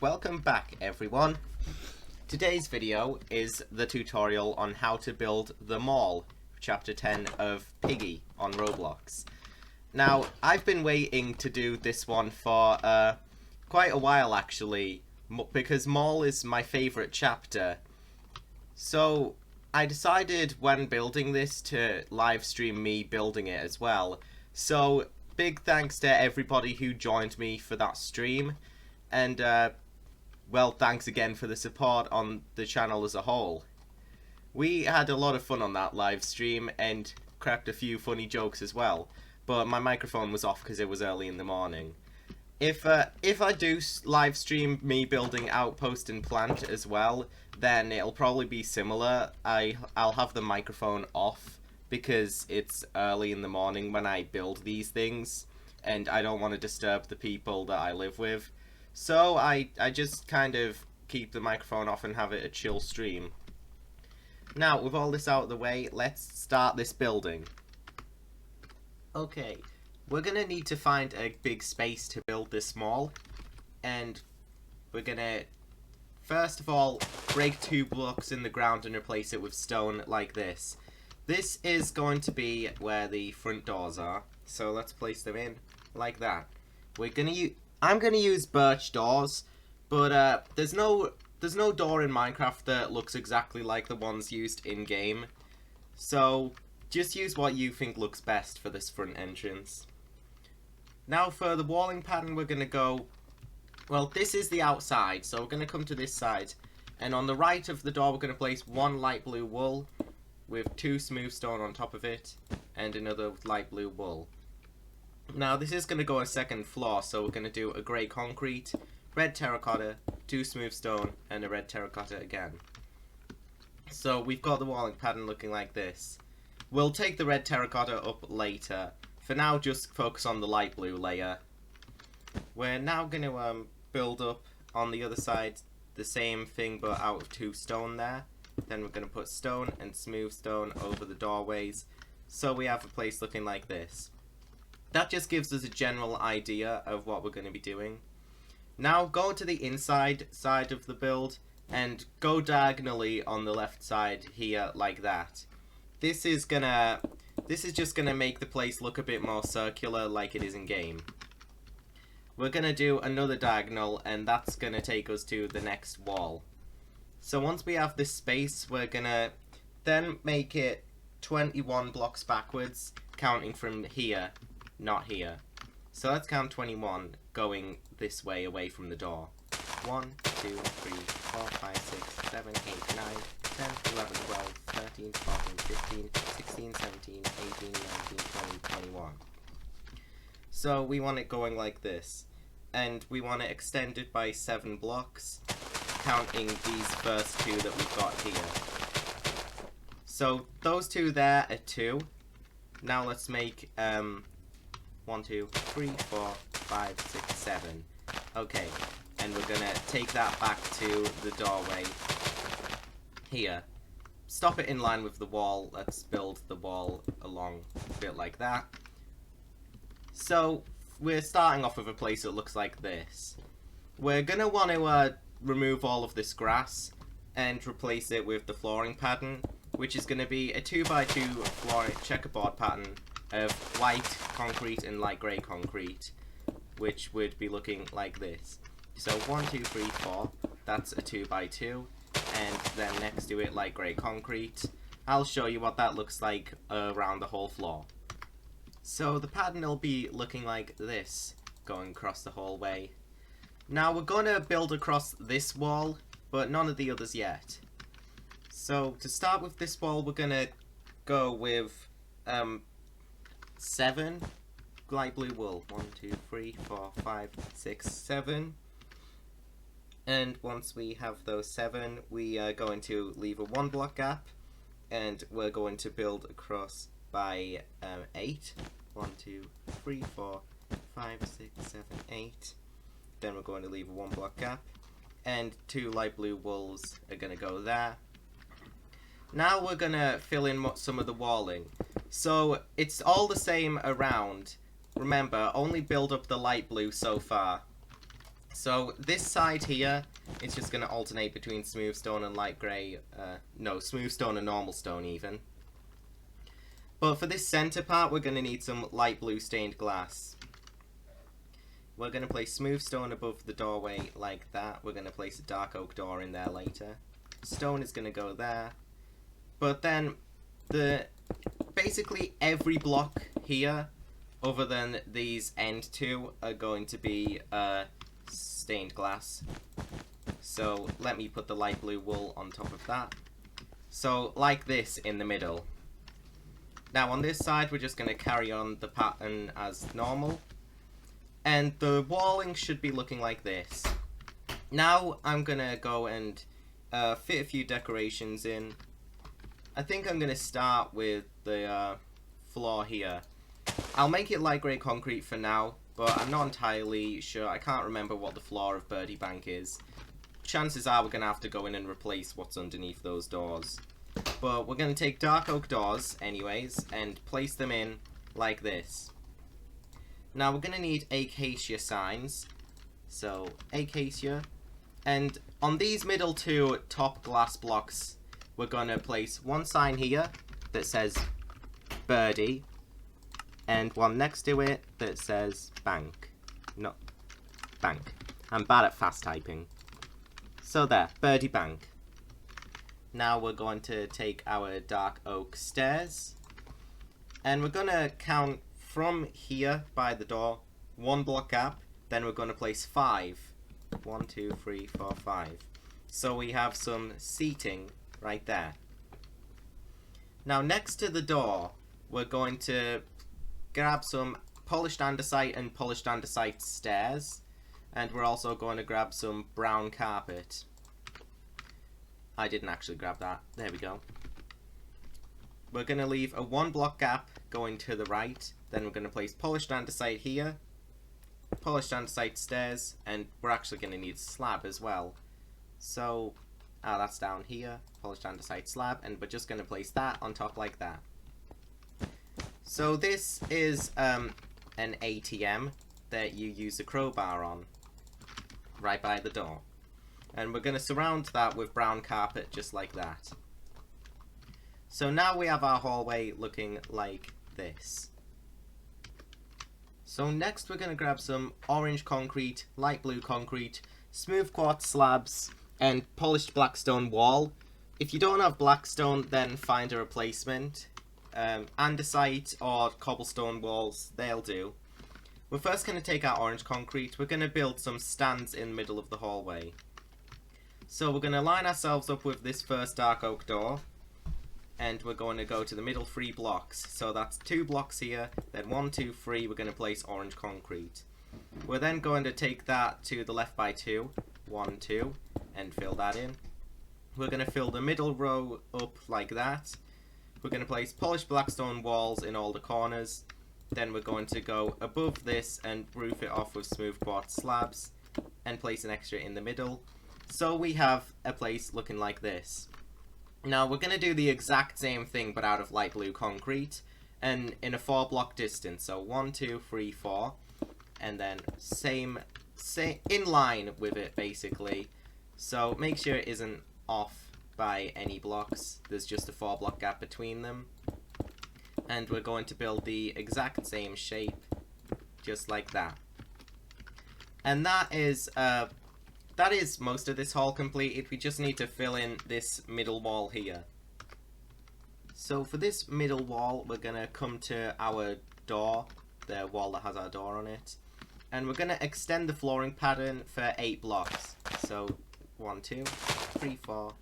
welcome back everyone. Today's video is the tutorial on how to build the mall, chapter 10 of Piggy on Roblox. Now, I've been waiting to do this one for quite a while actually, because mall is my favourite chapter. So, I decided when building this to live stream me building it as well. So, big thanks to everybody who joined me for that stream. And, well, thanks again for the support on the channel as a whole. We had a lot of fun on that live stream and cracked a few funny jokes as well. But my microphone was off because it was early in the morning. If I do live stream me building Outpost and Plant as well, then it'll probably be similar. I'll have the microphone off because it's early in the morning when I build these things, and I don't want to disturb the people that I live with. So I just kind of keep the microphone off and have it a chill stream. Now, with all this out of the way, let's start this building. Okay, we're gonna need to find a big space to build this mall, and we're gonna first of all break 2 blocks in the ground and replace it with stone like this. This is going to be where the front doors are, so let's place them in like that. I'm gonna use birch doors, but there's no door in Minecraft that looks exactly like the ones used in game, so just use what you think looks best for this front entrance. Now for the walling pattern, we're gonna go, well, this is the outside, so we're gonna come to this side, and on the right of the door we're gonna place 1 light blue wool with 2 smooth stone on top of it and another light blue wool. Now this is going to go a 2nd floor, so we're going to do a grey concrete, red terracotta, 2 smooth stone, and a red terracotta again. So we've got the walling pattern looking like this. We'll take the red terracotta up later. For now, just focus on the light blue layer. We're now going to build up on the other side the same thing but out of 2 stone there. Then we're going to put stone and smooth stone over the doorways, so we have a place looking like this. That just gives us a general idea of what we're going to be doing. Now go to the inside side of the build and go diagonally on the left side here like that. This is just gonna make the place look a bit more circular like it is in game. We're gonna do another diagonal, and that's gonna take us to the next wall. So once we have this space, we're gonna then make it 21 blocks backwards, counting from here. Not here. So let's count 21 going this way away from the door. 1, 2, 3, 4, 5, 6, 7, 8, 9, 10, 11, 12, 13, 14, 15, 16, 17, 18, 19, 20, 21. So we want it going like this. And we want to extend it by 7 blocks, counting these first 2 that we've got here. So those 2 there are 2. Now let's make 1, 2, 3, 4, 5, 6, 7. Okay, and we're gonna take that back to the doorway here. Stop it in line with the wall. Let's build the wall along a bit like that. So we're starting off with a place that looks like this. We're gonna want to remove all of this grass and replace it with the flooring pattern, which is gonna be a 2x2 flooring checkerboard pattern of white concrete and light grey concrete, which would be looking like this. So 1, 2, 3, 4, that's a 2x2, and then next to it light grey concrete. I'll show you what that looks like around the whole floor. So the pattern will be looking like this, going across the whole way. Now we're going to build across this wall, but none of the others yet. So to start with this wall, we're going to go with 7 light blue wool. 1, 2, 3, 4, 5, 6, 7. And once we have those 7, we are going to leave a 1 block gap, and we're going to build across by 8. 1, 2, 3, 4, 5, 6, 7, 8. Then we're going to leave a 1 block gap, and 2 light blue wools are going to go there. Now we're going to fill in some of the walling. So it's all the same around. Remember, only build up the light blue so far. So this side here, it's just going to alternate between smooth stone and light grey, no, smooth stone and normal stone even. But for this centre part, we're going to need some light blue stained glass. We're going to place smooth stone above the doorway like that. We're going to place a dark oak door in there later. Stone is going to go there. But then, basically every block here, other than these end two, are going to be stained glass. So let me put the light blue wool on top of that. So like this in the middle. Now on this side we're just going to carry on the pattern as normal. And the walling should be looking like this. Now I'm going to go and fit a few decorations in. I think I'm going to start with the floor here. I'll make it light grey concrete for now, but I'm not entirely sure. I can't remember what the floor of Birdie Bank is. Chances are we're going to have to go in and replace what's underneath those doors. But we're going to take dark oak doors anyways and place them in like this. Now we're going to need acacia signs. So acacia. And on these middle two top glass blocks, we're going to place one sign here that says Birdie. And one next to it that says bank. No, bank. I'm bad at fast typing. So there, Birdie Bank. Now we're going to take our dark oak stairs. And we're going to count from here by the door, 1 block gap. Then we're going to place 5. 1, 2, 3, 4, 5. So we have some seating right there. Now next to the door, we're going to grab some polished andesite and polished andesite stairs, and we're also going to grab some brown carpet. I didn't actually grab that. There we go. We're going to leave a 1 block gap going to the right. Then we're going to place polished andesite here, polished andesite stairs, and we're actually going to need slab as well. So that's down here, polished andesite slab, and we're just going to place that on top like that. So this is an ATM that you use a crowbar on, right by the door. And we're going to surround that with brown carpet just like that. So now we have our hallway looking like this. So next we're going to grab some orange concrete, light blue concrete, smooth quartz slabs, and polished black stone wall. If you don't have black stone, then find a replacement. Andesite or cobblestone walls, they'll do. We're first going to take our orange concrete. We're going to build some stands in the middle of the hallway. So we're going to line ourselves up with this first dark oak door, and we're going to go to the middle 3 blocks. So that's 2 blocks here, then 1, 2, 3, we're going to place orange concrete. We're then going to take that to the left by 2, 1, 2, and fill that in. We're going to fill the middle row up like that. We're going to place polished blackstone walls in all the corners. Then we're going to go above this and roof it off with smooth quartz slabs and place an extra in the middle. So we have a place looking like this. Now we're going to do the exact same thing but out of light blue concrete and in a 4 block distance. So 1, 2, 3, 4, and then same in line with it basically. So make sure it isn't off by any blocks. There's just a 4 block gap between them. And we're going to build the exact same shape just like that. And that is most of this hall completed. We just need to fill in this middle wall here. So for this middle wall, we're going to come to our door, the wall that has our door on it. And we're going to extend the flooring pattern for 8 blocks. So 1, 2, 3, 4,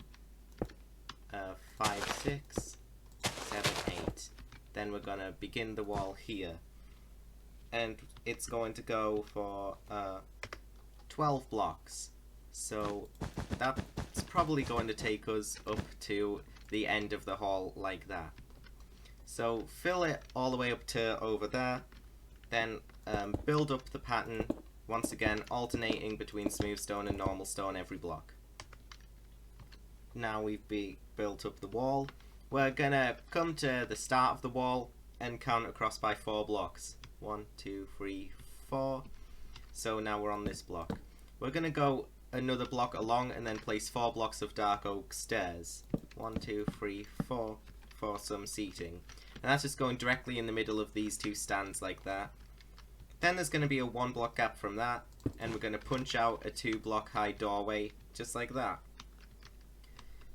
5, 6, 7, 8. Then we're going to begin the wall here. And it's going to go for 12 blocks. So that's probably going to take us up to the end of the hall like that. So fill it all the way up to over there. Then build up the pattern, once again alternating between smooth stone and normal stone every block. Now we've built up the wall. We're gonna come to the start of the wall and count across by 4 blocks. 1, 2, 3, 4. So now we're on this block. we're going to go another block along and then place 4 blocks of dark oak stairs. 1, 2, 3, 4 for some seating. And that's just going directly in the middle of these 2 stands like that. Then there's going to be a 1 block gap from that, and we're going to punch out a 2 block high doorway just like that.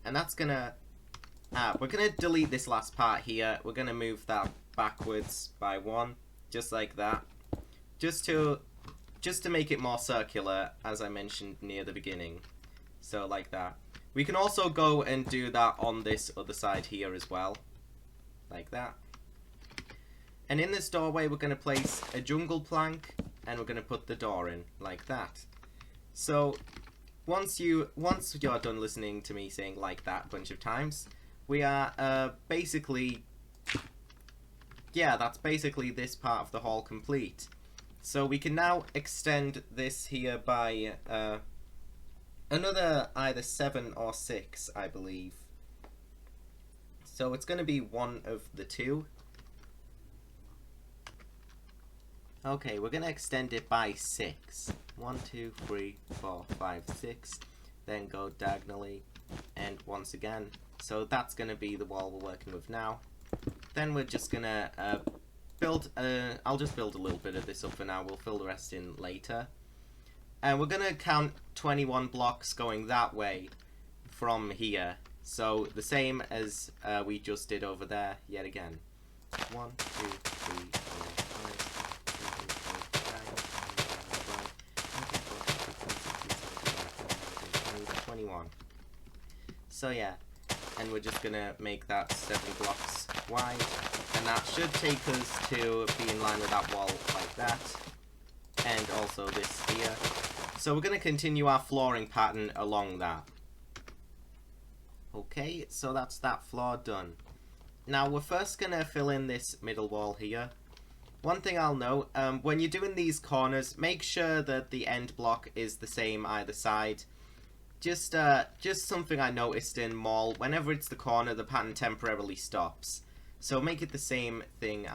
And that's going to... we're going to delete this last part here. We're going to move that backwards by 1, just like that. Just to make it more circular, as I mentioned near the beginning. So like that. We can also go and do that on this other side here as well. Like that. And in this doorway we're going to place a jungle plank, and we're going to put the door in, like that. So once you're done listening to me saying like that a bunch of times, we are basically... yeah, that's basically this part of the hall complete. So we can now extend this here by another either 7 or 6, I believe. So it's going to be one of the 2. Okay, we're going to extend it by 6. 1, 2, 3, 4, 5, 6. Then go diagonally, and once again. So that's going to be the wall we're working with now. Then we're just going to build... I'll just build a little bit of this up for now. We'll fill the rest in later. And we're going to count 21 blocks going that way from here. So the same as we just did over there yet again. 1, 2, 3, 4, 5, 21. So yeah, and we're just gonna make that 7 blocks wide, and that should take us to be in line with that wall like that, and also this here. So we're gonna continue our flooring pattern along that. Okay, so that's that floor done. Now we're first gonna fill in this middle wall here. One thing I'll note, when you're doing these corners, make sure that the end block is the same either side. Just something I noticed in Mall, whenever it's the corner, the pattern temporarily stops. So make it the same thing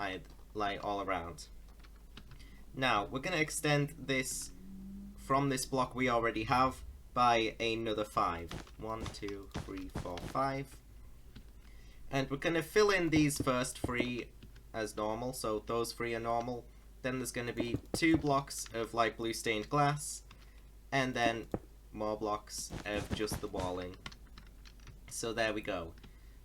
like all around. Now, we're going to extend this from this block we already have by another 5. 1, 2, 3, 4, 5. And we're going to fill in these first 3 as normal, so those 3 are normal. Then there's going to be 2 blocks of light blue stained glass, and then more blocks of just the walling. So there we go.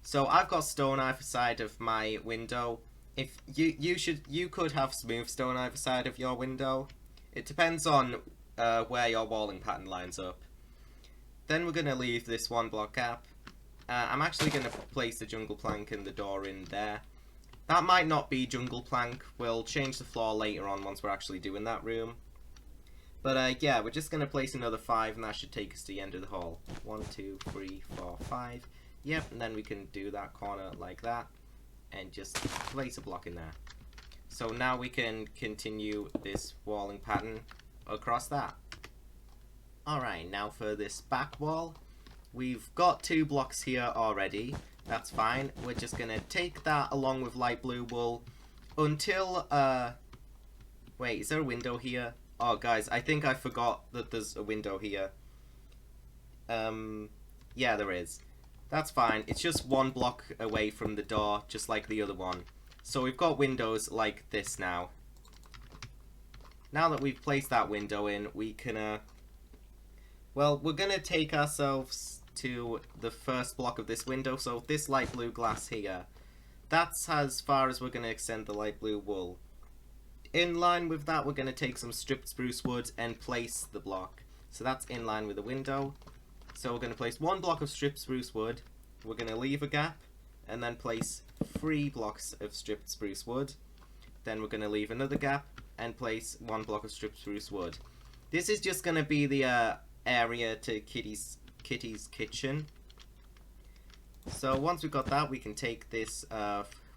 So I've got stone either side of my window. If you could have smooth stone either side of your window. It depends on where your walling pattern lines up. Then we're going to leave this 1 block gap. I'm actually going to place the jungle plank and the door in there. That might not be jungle plank. We'll change the floor later on once we're actually doing that room. But yeah, we're just going to place another 5, and that should take us to the end of the hall. 1, 2, 3, 4, 5. Yep, and then we can do that corner like that, and just place a block in there. So now we can continue this walling pattern across that. Alright, now for this back wall. We've got 2 blocks here already. That's fine. We're just going to take that along with light blue wool until... wait, is there a window here? Oh, guys, I think I forgot that there's a window here. Yeah, there is. That's fine. It's just 1 block away from the door, just like the other one. So we've got windows like this now. Now that we've placed that window in, we can, well, we're going to take ourselves to the first block of this window. So this light blue glass here. That's as far as we're going to extend the light blue wool. In line with that, we're going to take some stripped spruce wood and place the block. So that's in line with the window. So we're going to place 1 block of stripped spruce wood. We're going to leave a gap and then place 3 blocks of stripped spruce wood. Then we're going to leave another gap and place 1 block of stripped spruce wood. This is just going to be the area to Kitty's kitchen. So once we've got that, we can take this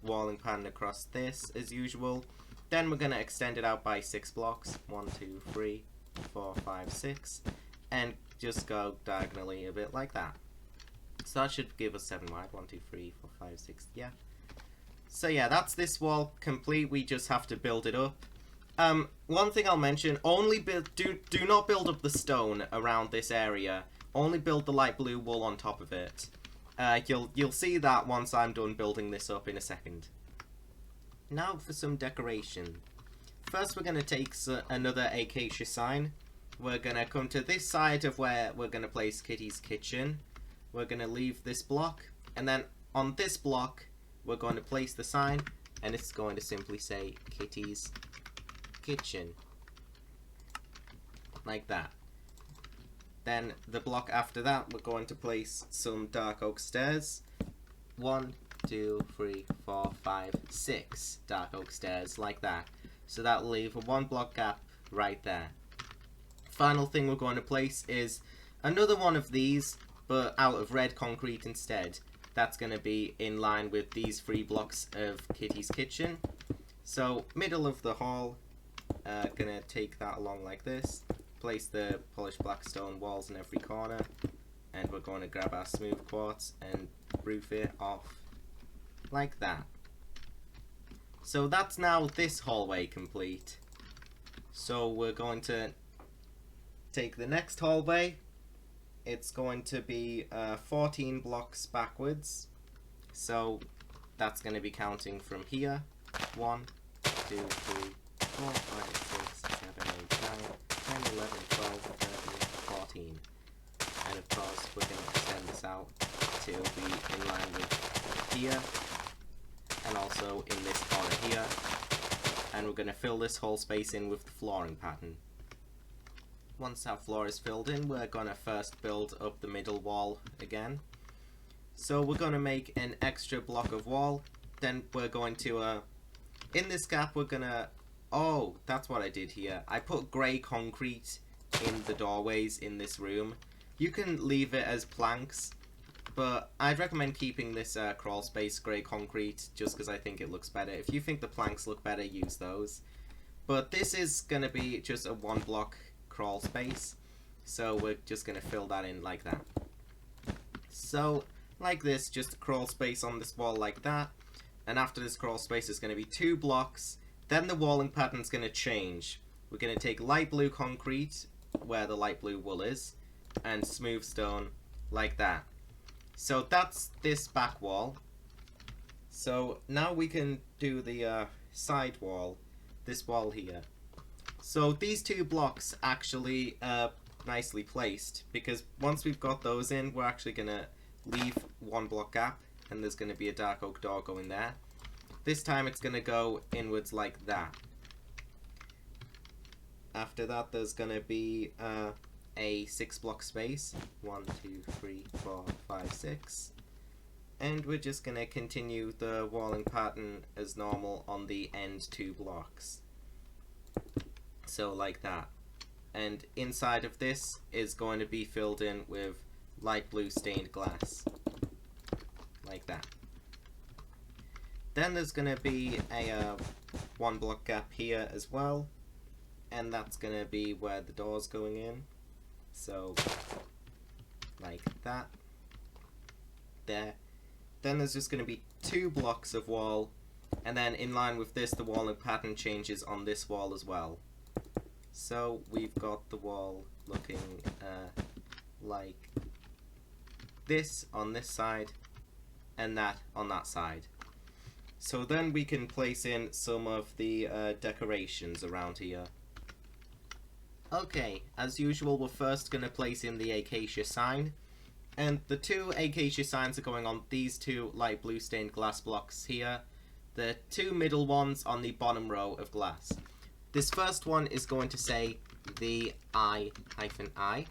walling pattern across this as usual. Then we're going to extend it out by 6 blocks. 1, 2, 3, 4, 5, 6. And just go diagonally a bit like that. So that should give us 7 wide. 1, 2, 3, 4, 5, 6. Yeah. So yeah, that's this wall complete. We just have to build it up. One thing I'll mention, only do not build up the stone around this area. Only build the light blue wool on top of it. You'll see that once I'm done building this up in a second. Now for some decoration. First we're going to take another acacia sign. We're going to come to this side of where we're going to place Kitty's kitchen. We're going to leave this block, and then on this block we're going to place the sign, and it's going to simply say Kitty's kitchen. Like that. Then the block after that we're going to place some dark oak stairs. 1, 2, 3, 4, 5, 6 dark oak stairs, like that. So that'll leave a 1 block gap right there. Final thing we're going to place is another one of these, but out of red concrete instead. That's going to be in line with these 3 blocks of Kitty's kitchen. So middle of the hall, gonna take that along like this. Place the polished black stone walls in every corner, and we're going to grab our smooth quartz and roof it off like that. So that's now this hallway complete. So we're going to take the next hallway. It's going to be 14 blocks backwards. So that's going to be counting from here. 1, 2, 3, 4, 5, 6, 7, 8, 9, 10, 11, 12, 13, 14. And of course we're going to extend this out to be in line with here, and also in this corner here. And we're going to fill this whole space in with the flooring pattern. Once our floor is filled in, we're going to first build up the middle wall again. So we're going to make an extra block of wall. Then we're going to, in this gap we're going to, oh, that's what I did here. I put grey concrete in the doorways in this room. You can leave it as planks, but I'd recommend keeping this crawl space grey concrete just because I think it looks better. If you think the planks look better, use those. But this is going to be just a 1 block crawl space, so we're just going to fill that in like that. So like this, just a crawl space on this wall like that, and after this crawl space is going to be 2 blocks. Then the walling pattern is going to change. We're going to take light blue concrete where the light blue wool is, and smooth stone like that. So that's this back wall. So now we can do the side wall, this wall here. So these 2 blocks actually nicely placed, because once we've got those in, we're actually going to leave 1 block gap, and there's going to be a dark oak door going there. This time it's going to go inwards like that. After that there's going to be a 6 block space. 1, 2, 3, 4, 5, 6. And we're just going to continue the walling pattern as normal on the end 2 blocks. So like that. And inside of this is going to be filled in with light blue stained glass. Like that. Then there's going to be a 1 block gap here as well. And that's going to be where the door's going in. So, like that. There. Then there's just going to be 2 blocks of wall. And then in line with this, the walling pattern changes on this wall as well. So we've got the wall looking like this on this side, and that on that side. So then we can place in some of the decorations around here. Okay, as usual, we're first going to place in the acacia sign. And the 2 acacia signs are going on these 2 light blue stained glass blocks here. The 2 middle ones on the bottom row of glass. This first one is going to say the I-I,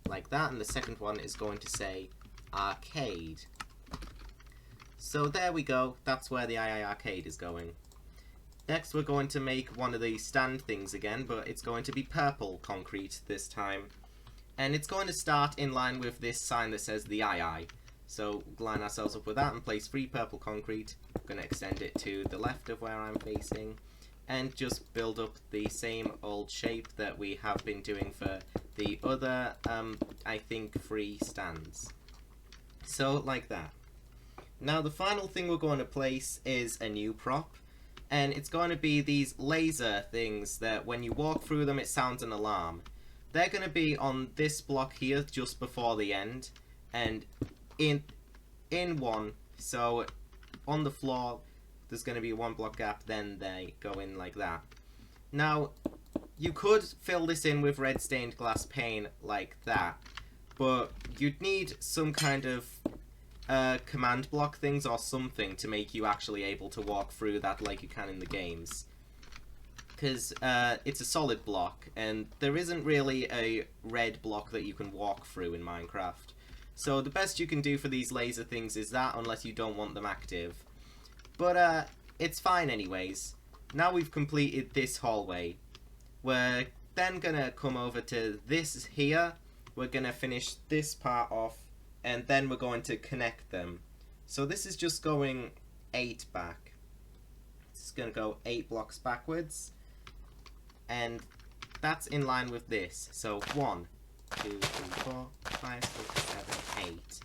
like that, and the second one is going to say arcade. So there we go, that's where the II arcade is going. Next we're going to make one of these stand things again, but it's going to be purple concrete this time. And it's going to start in line with this sign that says the II. So line ourselves up with that and place 3 purple concrete. I'm going to extend it to the left of where I'm facing, and just build up the same old shape that we have been doing for the other, I think, 3 stands. So like that. Now the final thing we're going to place is a new prop. and it's going to be these laser things that when you walk through them it sounds an alarm. They're going to be on this block here just before the end, and in one, so on the floor there's going to be a 1 block gap, then they go in like that. Now you could fill this in with red stained glass pane like that, but you'd need some kind of command block things or something to make you actually able to walk through that like you can in the games. Because it's a solid block, and there isn't really a red block that you can walk through in Minecraft. So the best you can do for these laser things is that, unless you don't want them active. But it's fine anyways. Now we've completed this hallway. We're then gonna come over to this here. We're gonna finish this part off, and then we're going to connect them. So this is just going 8 back. It's gonna go 8 blocks backwards, and that's in line with this. So 1, 2, 3, 4, 5, 6, 7, 8.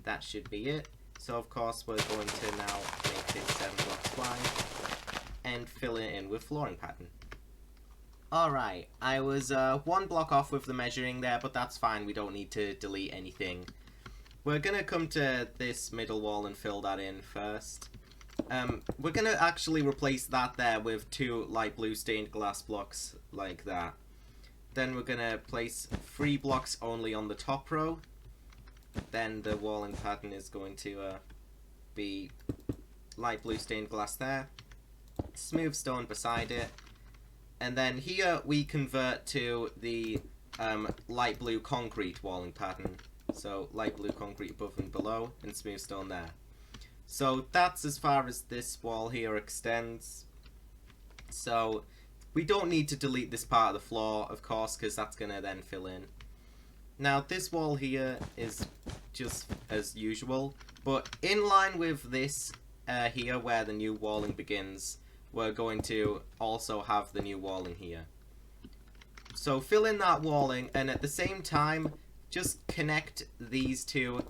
That should be it. So of course we're going to now make this 7 blocks wide and fill it in with flooring pattern. Alright, I was 1 block off with the measuring there, but that's fine, we don't need to delete anything. We're gonna come to this middle wall and fill that in first. We're gonna actually replace that there with 2 light blue stained glass blocks like that. Then we're gonna place 3 blocks only on the top row. Then the walling pattern is going to be light blue stained glass there, smooth stone beside it, and then here we convert to the light blue concrete walling pattern. So light blue concrete above and below, and smooth stone there. So that's as far as this wall here extends. So we don't need to delete this part of the floor, of course, because that's going to then fill in. Now this wall here is just as usual, but in line with this here where the new walling begins, we're going to also have the new walling here. So fill in that walling, and at the same time just connect these two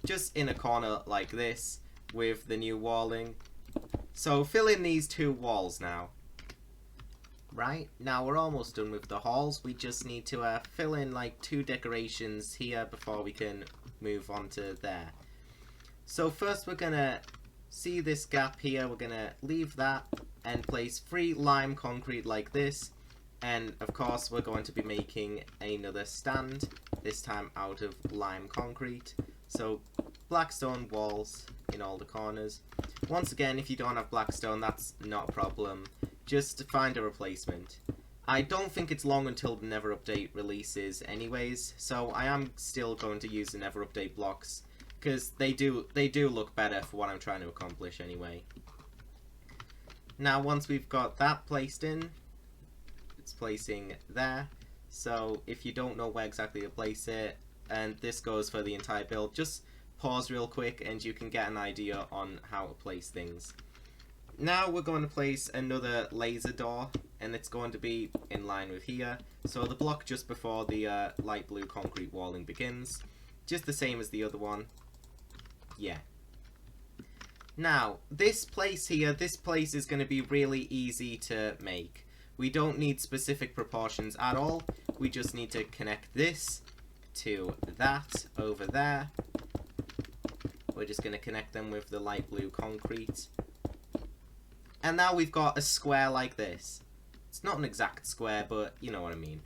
just in a corner like this with the new walling. So fill in these 2 walls now. Right, now we're almost done with the halls. We just need to fill in like 2 decorations here before we can move on to there. So first we're gonna see this gap here, we're gonna leave that and place 3 lime concrete like this, and of course we're going to be making another stand, this time out of lime concrete. So black stone walls in all the corners. Once again, if you don't have black stone, that's not a problem. Just find a replacement. I don't think it's long until the Never Update releases anyways, so I am still going to use the Never Update blocks, because they do look better for what I'm trying to accomplish anyway. Now once we've got that placed in, it's placing there. So if you don't know where exactly to place it, and this goes for the entire build, just pause real quick and you can get an idea on how to place things. Now we're going to place another laser door, and it's going to be in line with here. So the block just before the light blue concrete walling begins, just the same as the other one. Yeah. Now, this place here, this place is going to be really easy to make. We don't need specific proportions at all. We just need to connect this to that over there. We're just going to connect them with the light blue concrete. And now we've got a square like this. It's not an exact square, but you know what I mean.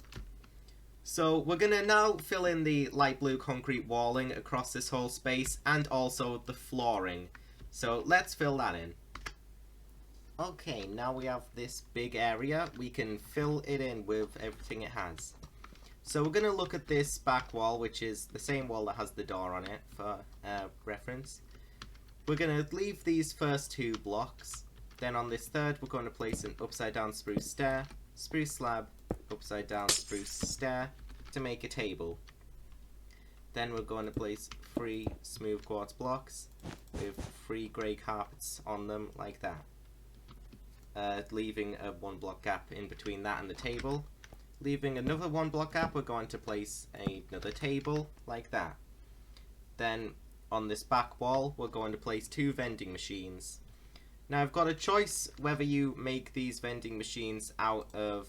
So we're going to now fill in the light blue concrete walling across this whole space, and also the flooring. So let's fill that in. Okay, now we have this big area. We can fill it in with everything it has. So we're going to look at this back wall, which is the same wall that has the door on it for reference. We're going to leave these first 2 blocks. Then on this third, we're going to place an upside down spruce stair, spruce slab, upside down spruce stair to make a table. Then we're going to place 3 smooth quartz blocks with 3 grey carpets on them like that. Leaving a 1 block gap in between that and the table. Leaving another 1 block gap, we're going to place another table like that. Then on this back wall, we're going to place 2 vending machines. Now I've got a choice whether you make these vending machines out of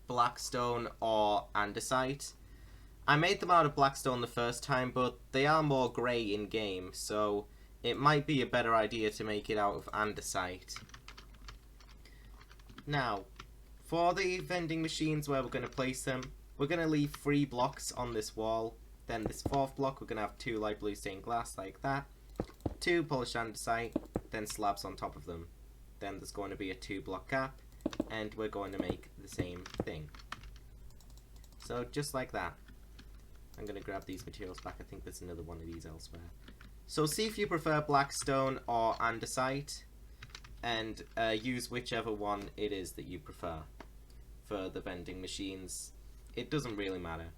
blackstone or andesite. I made them out of blackstone the first time, but they are more grey in game, so it might be a better idea to make it out of andesite. Now, for the vending machines where we're going to place them, we're going to leave 3 blocks on this wall. Then this 4th block, we're going to have 2 light blue stained glass like that, 2 polished andesite, then slabs on top of them. Then there's going to be a 2-block gap, and we're going to make the same thing. So just like that. I'm going to grab these materials back. I think there's another one of these elsewhere. So see if you prefer blackstone or andesite, and use whichever one it is that you prefer for the vending machines. It doesn't really matter.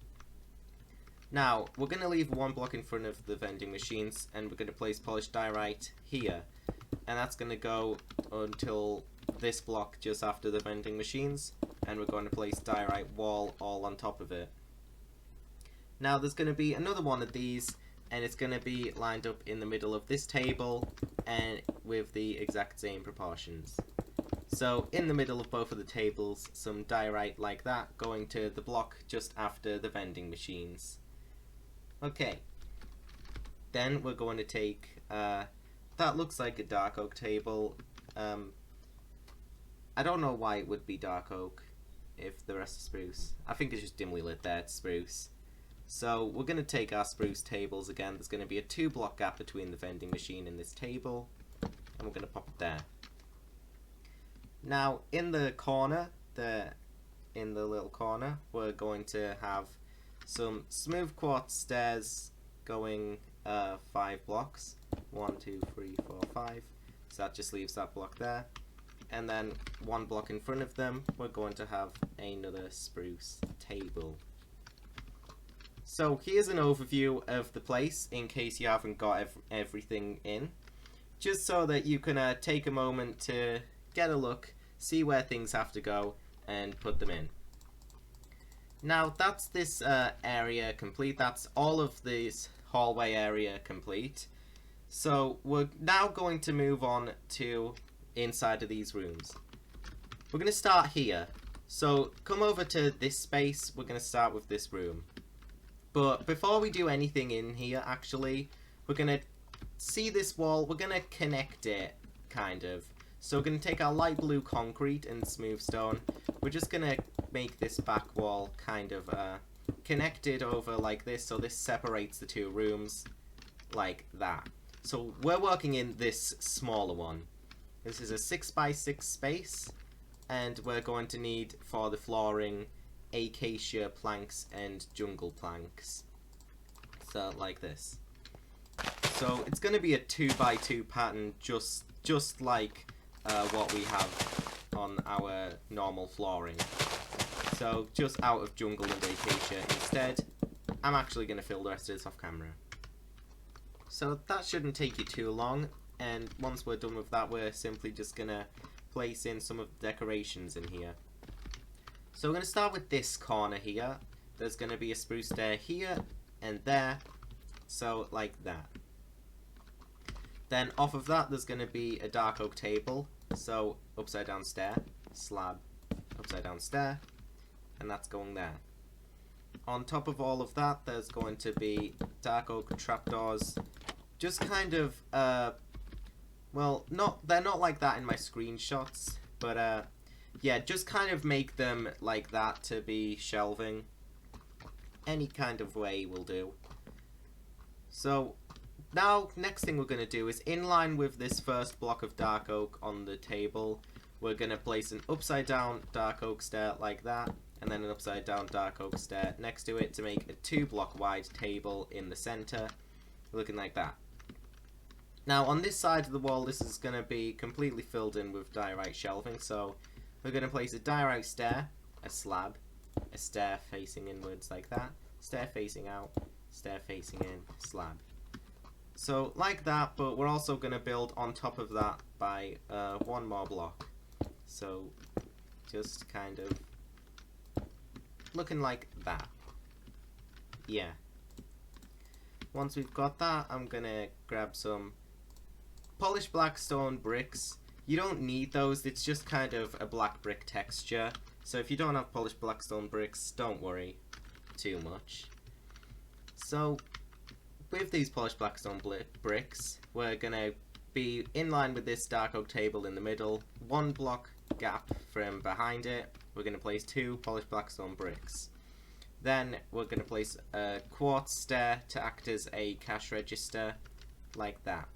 Now, we're going to leave 1 block in front of the vending machines, and we're going to place polished diorite here. And that's going to go until this block just after the vending machines, and we're going to place diorite wall all on top of it. Now there's going to be another one of these, and it's going to be lined up in the middle of this table and with the exact same proportions. So in the middle of both of the tables, some diorite like that going to the block just after the vending machines. Okay, then we're going to take, that looks like a dark oak table. I don't know why it would be dark oak if the rest is spruce. I think it's just dimly lit there, it's spruce. So we're going to take our spruce tables again. There's going to be a 2-block gap between the vending machine and this table, and we're going to pop it there. Now in the corner, in the little corner, we're going to have some smooth quartz stairs going 5 blocks. 1, 2, 3, 4, 5. So that just leaves that block there. And then 1 block in front of them, we're going to have another spruce table. So here's an overview of the place, in case you haven't got everything in. Just so that you can take a moment to get a look, see where things have to go, and put them in. Now that's this area complete. That's all of this hallway area complete. So we're now going to move on to inside of these rooms. We're going to start here. So come over to this space. We're going to start with this room. But before we do anything in here, actually, we're going to see this wall. We're going to connect it, kind of. So we're going to take our light blue concrete and smooth stone. We're just going to make this back wall kind of connected over like this. So this separates the 2 rooms like that. So we're working in this smaller one. This is a 6x6 space. And we're going to need, for the flooring, acacia planks and jungle planks. So like this. So it's going to be a 2x2 pattern, just like what we have on our normal flooring. So just out of jungle and acacia instead. I'm actually going to fill the rest of this off camera. So that shouldn't take you too long, and once we're done with that, we're simply just going to place in some of the decorations in here. So we're going to start with this corner here. There's going to be a spruce stair here and there, so like that. Then off of that there's going to be a dark oak table, so upside down stair, slab, upside down stair, and that's going there. On top of all of that there's going to be dark oak trapdoors, just kind of, well, they're not like that in my screenshots, but yeah, just kind of make them like that to be shelving. Any kind of way will do. So now, next thing we're going to do is, in line with this first block of dark oak on the table, we're going to place an upside down dark oak stair like that, and then an upside down dark oak stair next to it to make a 2-block wide table in the center, looking like that. Now on this side of the wall, this is going to be completely filled in with diorite shelving, so we're going to place a diorite stair, a slab, a stair facing inwards like that, stair facing out, stair facing in, slab. So like that, but we're also going to build on top of that by 1 more block. So just kind of looking like that. Yeah. Once we've got that, I'm going to grab some polished black stone bricks, you don't need those. It's just kind of a black brick texture. So if you don't have polished black stone bricks, don't worry too much. So with these polished black stone bricks, we're going to be in line with this dark oak table in the middle, 1 block gap from behind it. We're going to place 2 polished black stone bricks. Then we're going to place a quartz stair to act as a cash register, like that.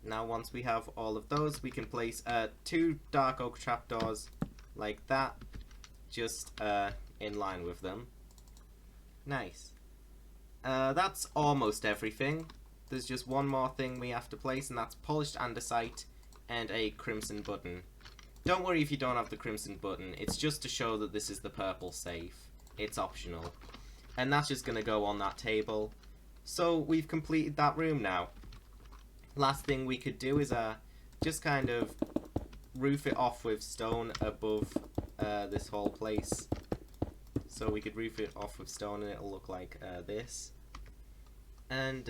Now once we have all of those, we can place 2 dark oak trapdoors, like that, just in line with them. Nice. That's almost everything. There's just one more thing we have to place, and that's polished andesite and a crimson button. Don't worry if you don't have the crimson button, it's just to show that this is the purple safe. It's optional. And that's just going to go on that table. So we've completed that room now. Last thing we could do is just kind of roof it off with stone above this whole place. So we could roof it off with stone and it'll look like this. And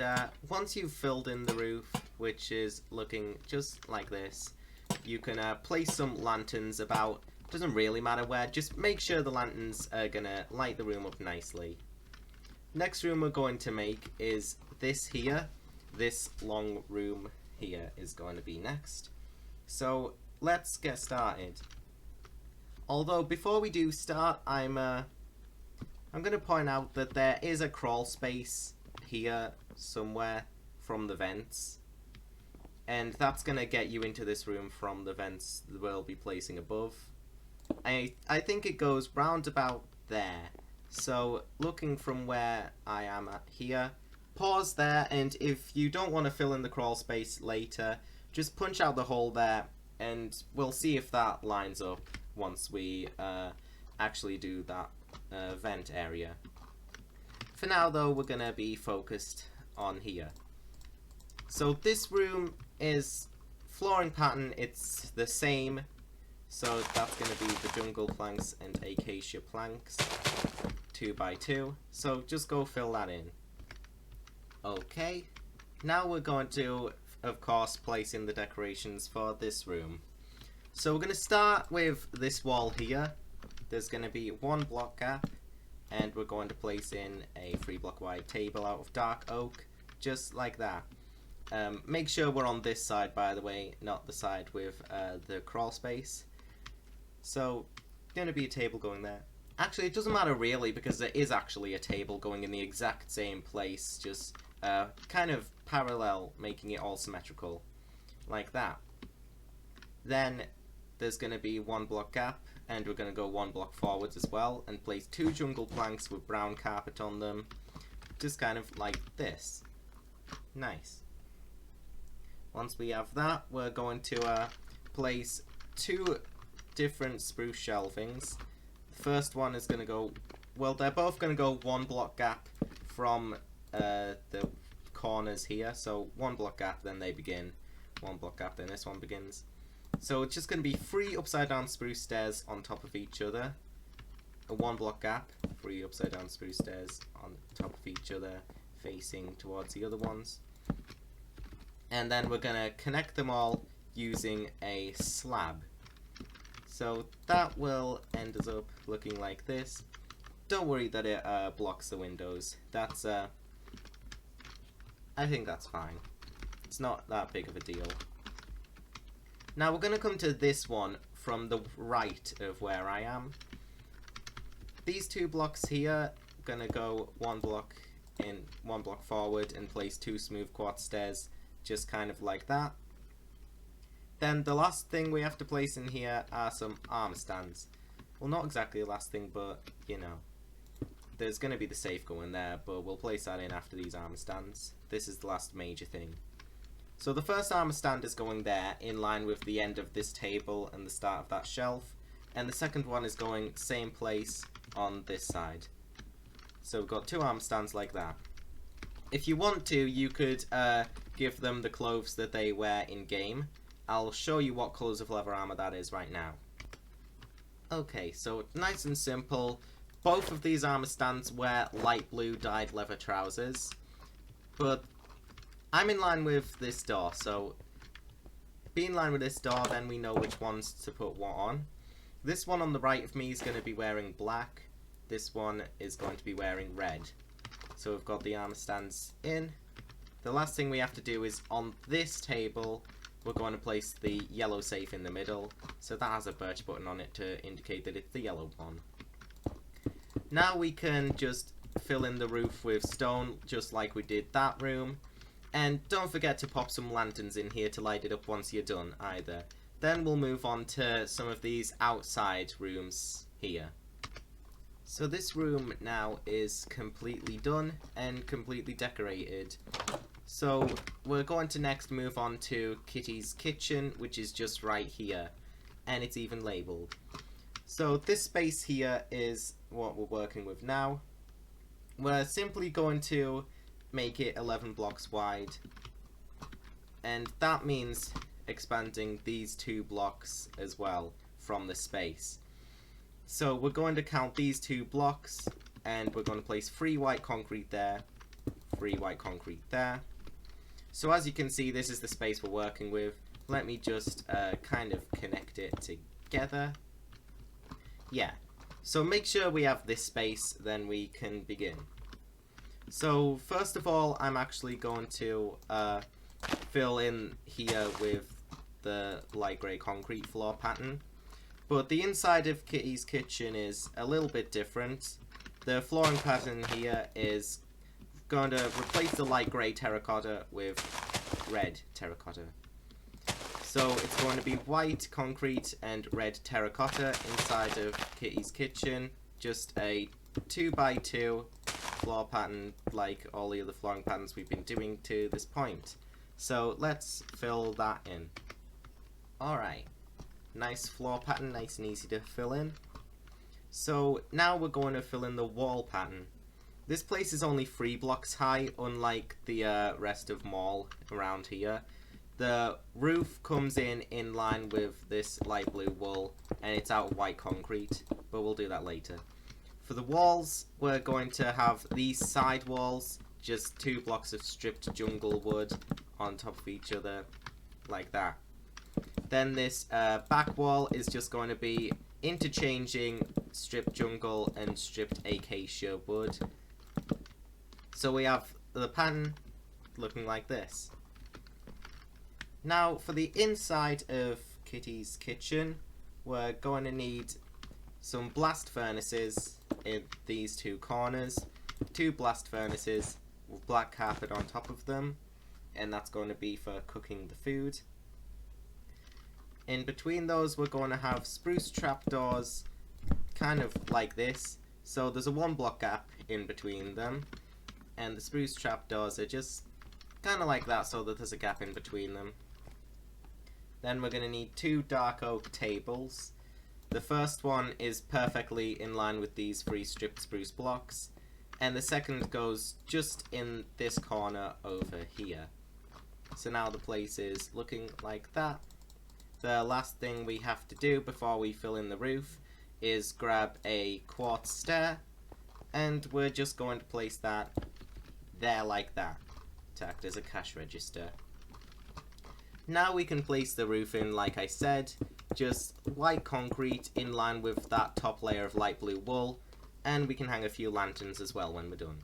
once you've filled in the roof, which is looking just like this, you can place some lanterns about. Doesn't really matter where, just make sure the lanterns are gonna light the room up nicely. Next room we're going to make is this here. This long room here is going to be next. So let's get started. Although before we do start, I'm gonna point out that there is a crawl space here somewhere from the vents, and that's gonna get you into this room from the vents that we'll be placing above. I think it goes round about there. So looking from where I am at here, pause there, and if you don't want to fill in the crawl space later, just punch out the hole there, and we'll see if that lines up once we actually do that vent area. For now though, we're gonna be focused on here. So this room is flooring pattern, it's the same. So that's going to be the jungle planks and acacia planks, 2 by 2. So just go fill that in. Okay, now we're going to, of course, place in the decorations for this room. So we're going to start with this wall here. There's going to be 1 block gap, and we're going to place in a 3 block wide table out of dark oak, just like that. Make sure we're on this side, by the way, not the side with the crawl space. So, going to be a table going there. Actually, it doesn't matter really, because there is actually a table going in the exact same place, just kind of parallel, making it all symmetrical, like that. Then, there's going to be 1 block gap, and we're going to go 1 block forwards as well, and place 2 jungle planks with brown carpet on them, just kind of like this. Nice. Once we have that, we're going to place 2 different spruce shelvings. The first one is going to go, well, they're both going to go 1 block gap from the corners here. So 1 block gap, then they begin. 1 block gap, then this one begins. So it's just going to be 3 upside down spruce stairs on top of each other. A 1 block gap, 3 upside down spruce stairs on top of each other, facing towards the other ones. And then we're going to connect them all using a slab. So that will end us up looking like this. Don't worry that it blocks the windows. That's I think that's fine. It's not that big of a deal. Now we're going to come to this one from the right of where I am. These 2 blocks here, going to go 1 block in, 1 block forward, and place 2 smooth quartz stairs, just kind of like that. Then the last thing we have to place in here are some armor stands. Well, not exactly the last thing, but, you know. There's going to be the safe going there, but we'll place that in after these armor stands. This is the last major thing. So the first armor stand is going there, in line with the end of this table and the start of that shelf. And the second one is going same place on this side. So we've got 2 armor stands like that. If you want to, you could give them the clothes that they wear in-game. I'll show you what colours of leather armor that is right now. Okay, so nice and simple. Both of these armor stands wear light blue dyed leather trousers. But I'm in line with this door, so be in line with this door, then we know which ones to put what on. This one on the right of me is going to be wearing black. This one is going to be wearing red. So we've got the armor stands in. The last thing we have to do is on this table, we're going to place the yellow safe in the middle. So that has a birch button on it to indicate that it's the yellow one. Now we can just fill in the roof with stone, just like we did that room. And don't forget to pop some lanterns in here to light it up once you're done either. Then we'll move on to some of these outside rooms here. So this room now is completely done and completely decorated. So we're going to next move on to Kitty's kitchen, which is just right here. And it's even labelled. So this space here is what we're working with now. We're simply going to make it 11 blocks wide, and that means expanding these 2 blocks as well from the space. So we're going to count these 2 blocks, and we're going to place 3 white concrete there, 3 white concrete there. So as you can see, this is the space we're working with. Let me just kind of connect it together. Yeah, so make sure we have this space, then we can begin. So first of all, I'm actually going to fill in here with the light grey concrete floor pattern. But the inside of Kitty's kitchen is a little bit different. The flooring pattern here is going to replace the light grey terracotta with red terracotta. So it's going to be white concrete and red terracotta inside of Kitty's kitchen. Just a 2x2 floor pattern like all the other flooring patterns we've been doing to this point. So let's fill that in. Alright, nice floor pattern, nice and easy to fill in. So now we're going to fill in the wall pattern. This place is only 3 blocks high, unlike the rest of mall around here. The roof comes in line with this light blue wool, and it's out of white concrete, but we'll do that later. For the walls, we're going to have these side walls, just 2 blocks of stripped jungle wood on top of each other, like that. Then this back wall is just going to be interchanging stripped jungle and stripped acacia wood. So we have the pattern looking like this. Now for the inside of Kitty's kitchen, we're going to need some blast furnaces in these 2 corners, 2 blast furnaces with black carpet on top of them, and that's going to be for cooking the food. In between those, we're going to have spruce trapdoors, kind of like this. So there's a 1 block gap in between them, and the spruce trapdoors are just kind of like that, so that there's a gap in between them. Then we're going to need 2 dark oak tables. The first one is perfectly in line with these 3 stripped spruce blocks, and the second goes just in this corner over here. So now the place is looking like that. The last thing we have to do before we fill in the roof is grab a quartz stair, and we're just going to place that there like that to act as a cash register. Now we can place the roof in like I said, just white concrete in line with that top layer of light blue wool, and we can hang a few lanterns as well when we're done.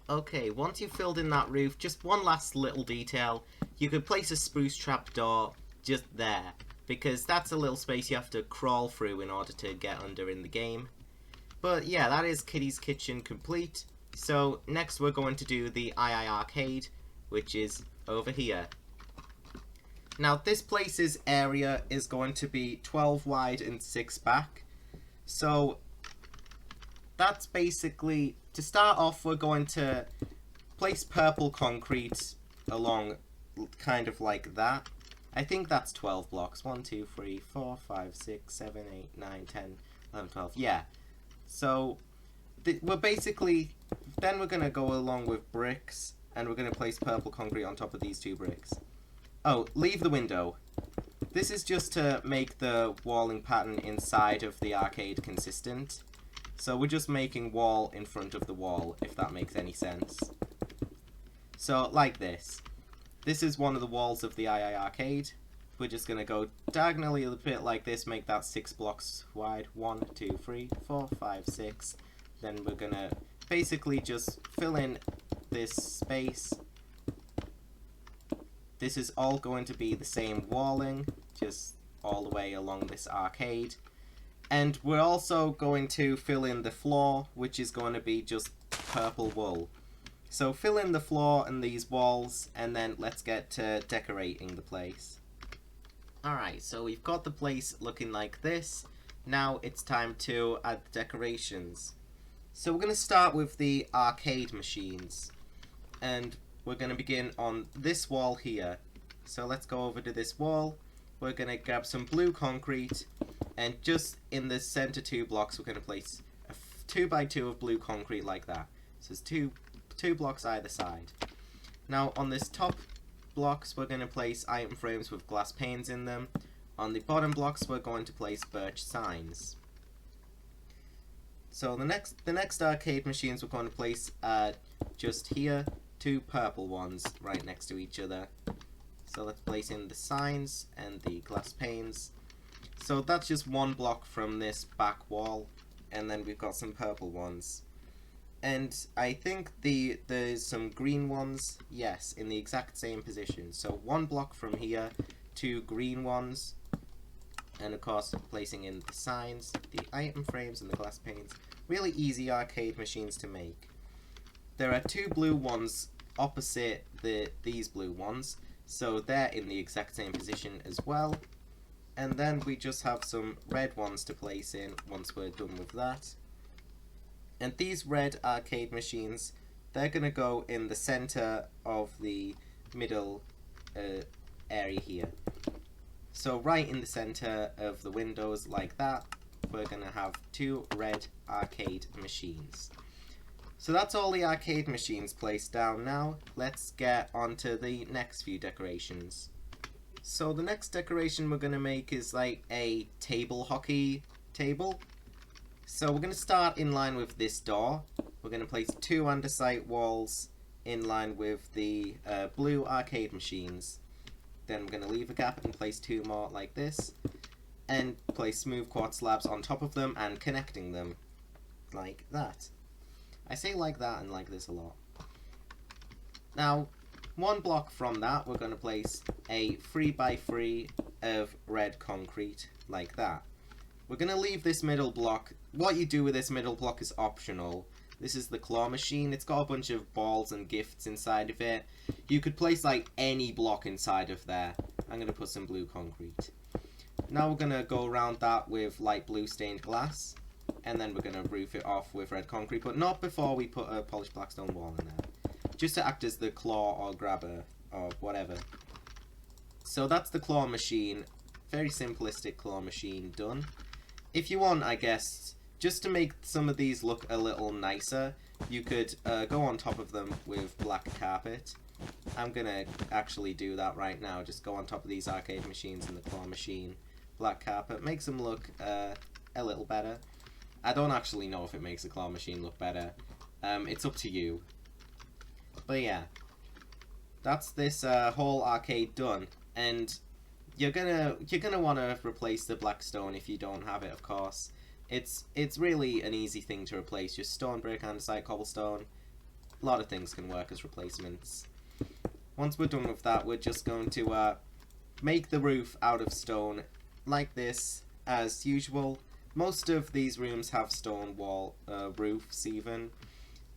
Okay, once you've filled in that roof, just one last little detail. You could place a spruce trapdoor just there, because that's a little space you have to crawl through in order to get under in the game. But yeah, that is Kitty's kitchen complete. So next we're going to do the II arcade, which is over here. Now this place's area is going to be 12 wide and 6 back. So that's basically, to start off, we're going to place purple concrete along kind of like that. I think that's 12 blocks. 1, 2, 3, 4, 5, 6, 7, 8, 9, 10, 11, 12. Yeah. So we're basically, then we're going to go along with bricks, and we're going to place purple concrete on top of these 2 bricks. Oh, leave the window. This is just to make the walling pattern inside of the arcade consistent. So we're just making wall in front of the wall, if that makes any sense. So like this. This is one of the walls of the II arcade. We're just going to go diagonally a bit like this, make that 6 blocks wide. 1, 2, 3, 4, 5, 6. Then we're going to basically just fill in this space. This is all going to be the same walling, just all the way along this arcade. And we're also going to fill in the floor, which is going to be just purple wool. So fill in the floor and these walls, and then let's get to decorating the place. Alright, so we've got the place looking like this. Now it's time to add the decorations. So we're going to start with the arcade machines. And we're going to begin on this wall here. So let's go over to this wall. We're going to grab some blue concrete. And just in the center 2 blocks, we're going to place a 2x2 of blue concrete like that. So there's two blocks either side. Now on this top blocks, we're going to place item frames with glass panes in them. On the bottom blocks, we're going to place birch signs. So the next arcade machines we're going to place just here, 2 purple ones right next to each other. So let's place in the signs and the glass panes. So that's just 1 block from this back wall, and then we've got some purple ones. And I think there's some green ones, yes, in the exact same position. So 1 block from here, 2 green ones, and of course placing in the signs, the item frames, and the glass panes. Really easy arcade machines to make. There are 2 blue ones opposite these blue ones, so they're in the exact same position as well. And then we just have some red ones to place in once we're done with that. And these red arcade machines, they're going to go in the center of the middle area here. So right in the center of the windows like that, we're going to have 2 red arcade machines. So that's all the arcade machines placed down now. Let's get on to the next few decorations. So the next decoration we're going to make is like a table hockey table. So we're going to start in line with this door. We're going to place 2 andesite walls in line with the blue arcade machines. Then we're going to leave a gap and place 2 more like this. And place smooth quartz slabs on top of them and connecting them like that. I say like that and like this a lot. Now, 1 block from that, we're going to place a 3x3 of red concrete like that. We're going to leave this middle block. What you do with this middle block is optional. This is the claw machine. It's got a bunch of balls and gifts inside of it. You could place like any block inside of there. I'm going to put some blue concrete. Now we're going to go around that with light blue stained glass. And then we're going to roof it off with red concrete, but not before we put a polished blackstone wall in there. Just to act as the claw or grabber or whatever. So that's the claw machine. Very simplistic claw machine done. If you want, I guess, just to make some of these look a little nicer, you could go on top of them with black carpet. I'm going to actually do that right now. Just go on top of these arcade machines and the claw machine. Black carpet makes them look a little better. I don't actually know if it makes the claw machine look better. It's up to you. But yeah, that's this whole arcade done. And you're gonna want to replace the black stone if you don't have it, of course. It's really an easy thing to replace. Just stone brick, andesite, cobblestone. A lot of things can work as replacements. Once we're done with that, we're just going to make the roof out of stone like this as usual. Most of these rooms have stone wall roofs even,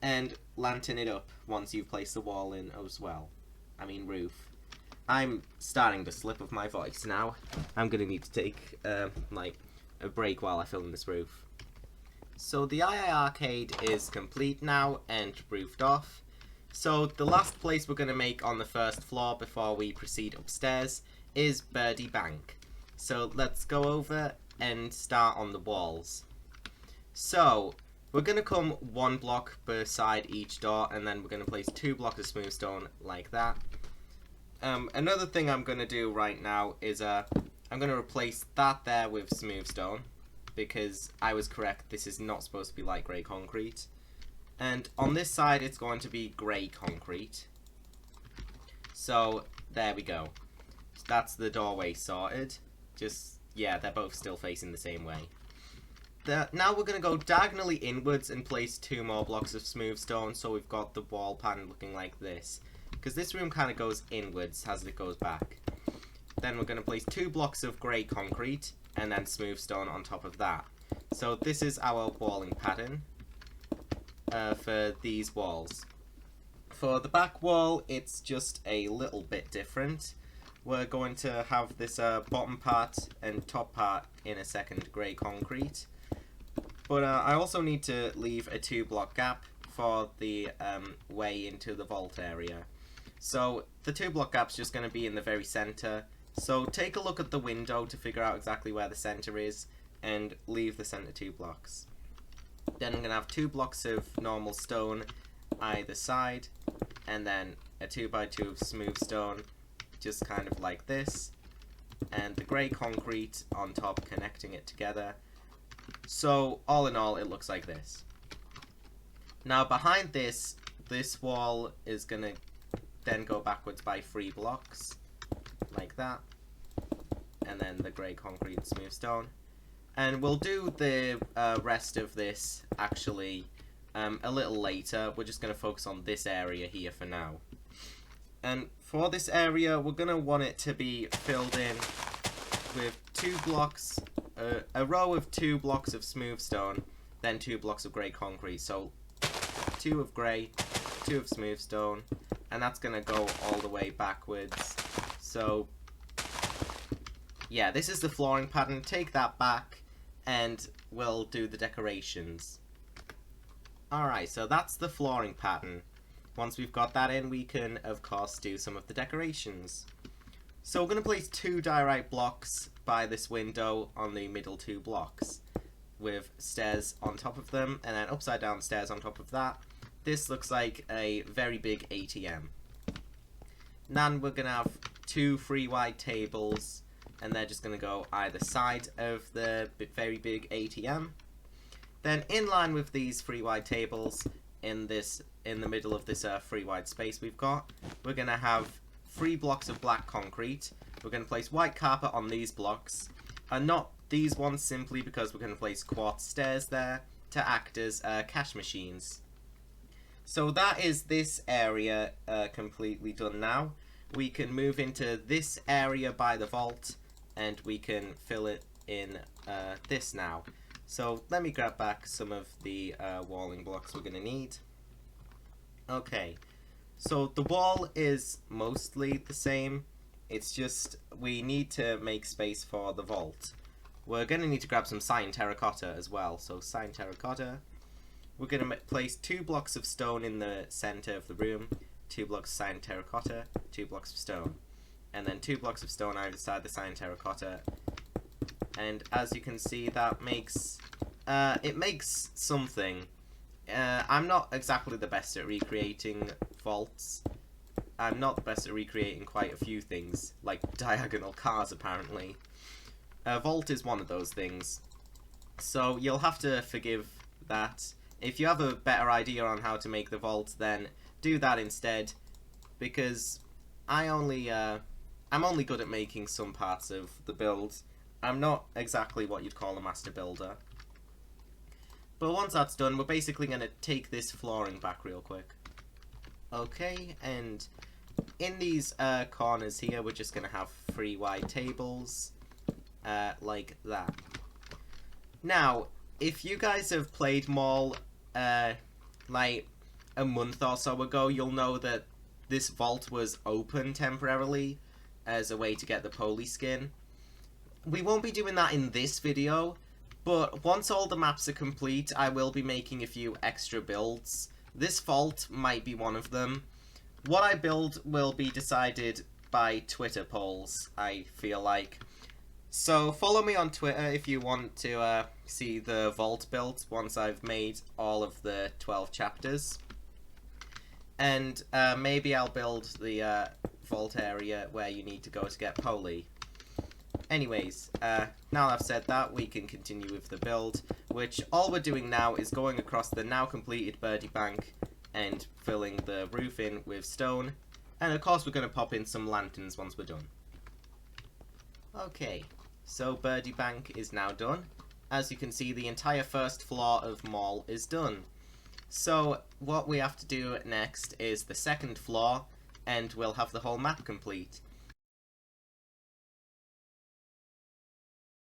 and lantern it up once you've placed the wall in as well. I mean roof. I'm starting to slip of my voice now. I'm gonna need to take like a break while I film this roof. So the II arcade is complete now and roofed off. So the last place we're gonna make on the first floor before we proceed upstairs is Birdie Bank. So let's go over and start on the walls. So we're going to come 1 block per side each door, and then we're going to place 2 blocks of smooth stone like that. Another thing I'm going to do right now is I'm going to replace that there with smooth stone, because I was correct, this is not supposed to be light grey concrete. And on this side it's going to be grey concrete. So there we go. That's the doorway sorted. Yeah, they're both still facing the same way. Now we're going to go diagonally inwards and place 2 more blocks of smooth stone, so we've got the wall pattern looking like this. Because this room kind of goes inwards as it goes back. Then we're going to place 2 blocks of grey concrete, and then smooth stone on top of that. So this is our walling pattern for these walls. For the back wall, it's just a little bit different. We're going to have this bottom part and top part in a second grey concrete. But I also need to leave a 2-block gap for the way into the vault area. So the 2-block gap's just going to be in the very centre. So take a look at the window to figure out exactly where the centre is and leave the centre 2 blocks. Then I'm going to have 2 blocks of normal stone either side, and then a 2x2 of smooth stone, just kind of like this, and the grey concrete on top connecting it together. So all in all, it looks like this. Now behind this wall is going to then go backwards by 3 blocks, like that, and then the grey concrete smooth stone. And we'll do the rest of this actually a little later. We're just going to focus on this area here for now. And for this area, we're going to want it to be filled in with 2 blocks, a row of 2 blocks of smooth stone, then 2 blocks of grey concrete. So 2 of grey, 2 of smooth stone, and that's going to go all the way backwards. So yeah, this is the flooring pattern. Take that back and we'll do the decorations. Alright, so that's the flooring pattern. Once we've got that in, we can, of course, do some of the decorations. So we're going to place 2 diorite blocks by this window on the middle 2 blocks, with stairs on top of them, and then upside down stairs on top of that. This looks like a very big ATM. Then we're going to have 2 free wide tables, and they're just going to go either side of the very big ATM. Then in line with these 3 wide tables, in the middle of this 3 wide space we've got, we're going to have 3 blocks of black concrete. We're going to place white carpet on these blocks, and not these ones simply because we're going to place quartz stairs there to act as cash machines. So that is this area completely done now. We can move into this area by the vault, and we can fill it in this now. So let me grab back some of the walling blocks we're going to need. Okay, so the wall is mostly the same. It's just we need to make space for the vault. We're going to need to grab some cyan terracotta as well. So cyan terracotta. We're going to place 2 blocks of stone in the center of the room, 2 blocks of cyan terracotta, 2 blocks of stone, and then 2 blocks of stone either side the cyan terracotta. And as you can see, that makes it makes something. I'm not exactly the best at recreating vaults. I'm not the best at recreating quite a few things, like diagonal cars apparently. A vault is one of those things. So you'll have to forgive that. If you have a better idea on how to make the vault, then do that instead. Because I'm only good at making some parts of the build. I'm not exactly what you'd call a master builder. But once that's done, we're basically going to take this flooring back real quick. Okay, and in these corners here, we're just going to have 3 wide tables, like that. Now, if you guys have played Mall, like a month or so ago, you'll know that this vault was open temporarily as a way to get the Poli skin. We won't be doing that in this video, but once all the maps are complete, I will be making a few extra builds. This vault might be one of them. What I build will be decided by Twitter polls, I feel like. So follow me on Twitter if you want to see the vault build once I've made all of the 12 chapters. And maybe I'll build the vault area where you need to go to get Poli. Anyways, now I've said that, we can continue with the build, which all we're doing now is going across the now completed Birdie Bank and filling the roof in with stone, And of course we're going to pop in some lanterns once we're done. Okay, so Birdie Bank is now done. As you can see, the entire first floor of Mall is done. So what we have to do next is the second floor, and we'll have the whole map complete.